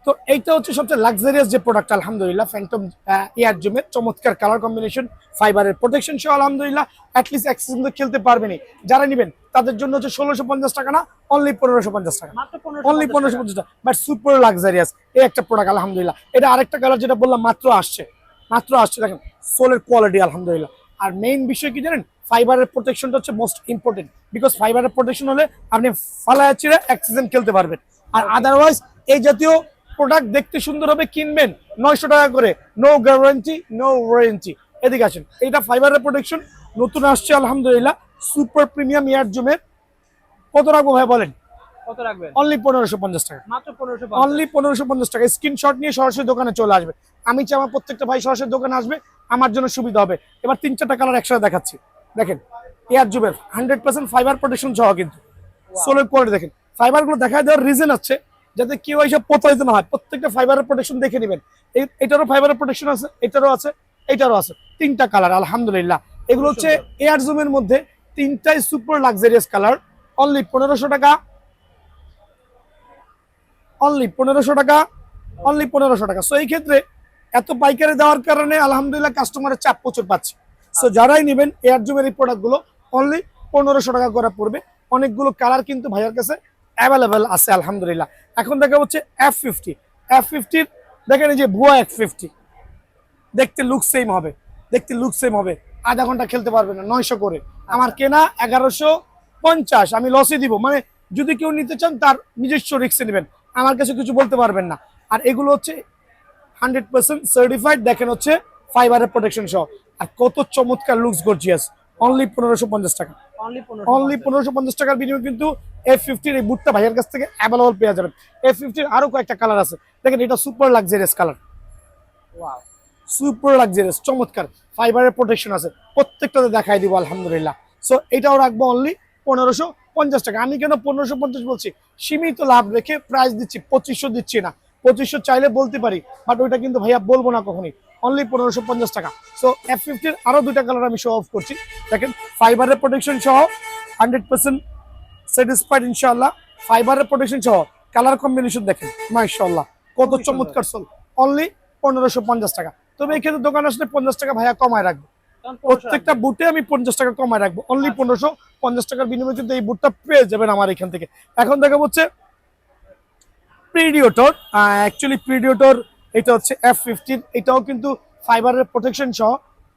তো এইটা হচ্ছে সবচেয়ে লাক্সারিয়াস যে প্রোডাক্ট আলহামদুলিল্লাহ, ফ্যান্টম এয়ার জুমের চমৎকার কালার কম্বিনেশন, ফাইবারের প্রোটেকশন সহ আলহামদুলিল্লাহ অ্যাটলিস্ট এক সিজন খেলতে পারবেনই। যারা নেবেন তাদের জন্য হচ্ছে 1650 টাকা না, অনলি 1550 টাকা, অনলি 1550 টাকা, বাট সুপার লাক্সারিয়াস এই একটা প্রোডাক্ট আলহামদুলিল্লাহ। এটা আরেকটা কালার যেটা বললাম মাত্র আসছে, দেখেন সোলের কোয়ালিটি আলহামদুলিল্লাহ। আর মেইন বিষয় কি জানেন, ফাইবারের প্রোটেকশনটা হচ্ছে মোস্ট ইম্পর্টেন্ট, বিকজ ফাইবারের প্রোটেকশন হলে আপনি ফালায়া চিরে এক সিজন খেলতে পারবেন। আর আদারওয়াইজ এই জাতীয় প্রোডাক্ট দেখতে সুন্দর হবে, কিনবেন 900 টাকা করে, নো গ্যারান্টি নো ওয়ারেন্টি। এদিকে আসেন, এটা ফাইবারের প্রোটেকশন নতুন আসছে আলহামদুলিল্লাহ, সুপার প্রিমিয়াম এয়ার জুমের। কত রাখবো ভাই বলেন? কত রাখবেন? অনলি 1550 টাকা, মাত্র 1550। অনলি 1550 টাকা। স্ক্রিনশট নিয়ে সরাসরি দোকানে চলে আসবে। আমি চাই আমার প্রত্যেকটা ভাই সরাসরি দোকানে আসবে, আমার জন্য সুবিধা হবে। এবার 3-4টা কালার একসাথে দেখাচ্ছি। দেখেন এয়ার জুমের 100% ফাইবার প্রোটেকশন সহ, কিন্তু সোলের কোয়ালিটি দেখেন। ফাইবার গুলো দেখা দেওয়ার রিজন আছে যাতে কেউ এইসব প্রতারিত না হয়। প্রত্যেকটা ফাইবারের প্রোটেকশন দেখে নেবেন। এটারও ফাইবারের প্রোটেকশন আছে, এটারও আছে, এটারও আছে। 3টা কালার আলহামদুলিল্লাহ। এগুলো হচ্ছে এয়ার জুমের মধ্যে 3টাই সুপার লাক্সারিয়াস কালার। অনলি 1500 টাকা, অনলি 1500 টাকা, অনলি 1500 টাকা। সো এই ক্ষেত্রে এত পাইকারি দেওয়ার কারণে আলহামদুলিল্লাহ কাস্টমারের চাপ প্রচুর পাচ্ছে। সো যারাই নেবেন এয়ার জুমের এই প্রোডাক্টগুলো অনলি 1500 টাকা করে পড়বে। অনেকগুলো কালার কিন্তু ভাইয়ার কাছে অ্যাভেলেবেল আছে আলহামদুলিল্লাহ। এখন দেখা হচ্ছে F50। F50 দেখেন এই যে ভুয়া F50, দেখতে লুক সেম হবে, দেখতে লুক সেম হবে। আধা ঘন্টা খেলতে পারবে না 900 করে। আমার কেনা 1150, আমি লসে দিব। মানে যদি কেউ নিতে চান তার নিজস্ব রিস্কে নেবেন, আমার কাছে কিছু বলতে পারবেন না। আর এগুলো হচ্ছে 100% সার্টিফাইড, দেখেন হচ্ছে ফাইবারের প্রোটেকশন সহ। আর কত চমৎকার লুকস গর্জিয়াস। অনলি 1550 টাকা, অনলি 1550 টাকার বিনিময়ে কিন্তু F50 এই বুটটা ভাইয়ের কাছ থেকে অ্যাভেলেবল পেয়ে যাবেন। F50 আরো কয়েকটা কালার আছে, দেখেন এটা super luxurious colour, wow, super luxurious চমৎকার ফাইবারের প্রোটেকশন আছে। প্রত্যেকটাতে দেখাই দিব আলহামদুলিল্লাহ। সো এটাও রাখবো অনলি 1550 টাকা। আমি কেন 1550 বলছি, সীমিত লাভ রেখে প্রাইস দিচ্ছি, 2500 দিচ্ছি না। 2500 চাইলে বলতে পারি, বাট ওইটা কিন্তু ভাইয়া বলবো না কখনই। অনলি 1550 টাকা। সো F50 আরো 2টা কালার আমি শো অফ করছি। দেখেন ফাইবারের প্রোটেকশন সহ 100% স্যাটিসফাইড ইনশাআল্লাহ। ফাইবারের প্রোটেকশন সহ কালার কম্বিনেশন দেখেন মাশাআল্লাহ কত চমৎকার সোল। অনলি 1550 টাকা। তবে এই ক্ষেত্রে দোকান আসলে 50 টাকা ভাইয়া কমায় রাখবো, প্রত্যেকটা বুটে আমি 50 টাকা কমায় রাখবো। অনলি 1550 টাকার বিনিময়ে কিন্তু এই বুটটা পেয়ে যাবেন আমার এখান থেকে। এখন দেখা হচ্ছে প্রিডিওটর। অ্যাকচুয়ালি প্রিডিওটর এটা হচ্ছে F15, এটাও কিন্তু ফাইবারের প্রোটেকশন সহ।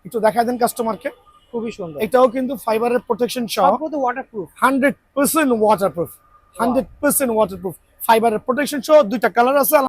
একটু দেখা দেন কাস্টমারকে, খুবই সুন্দর। এটাও কিন্তু ফাইবারের প্রোটেকশন সহ, সবগুলো ওয়াটারপ্রুফ, 100% ওয়াটারপ্রুফ, 100% ওয়াটারপ্রুফ ফাইবারের প্রোটেকশন সহ। 2টা কালার আছে।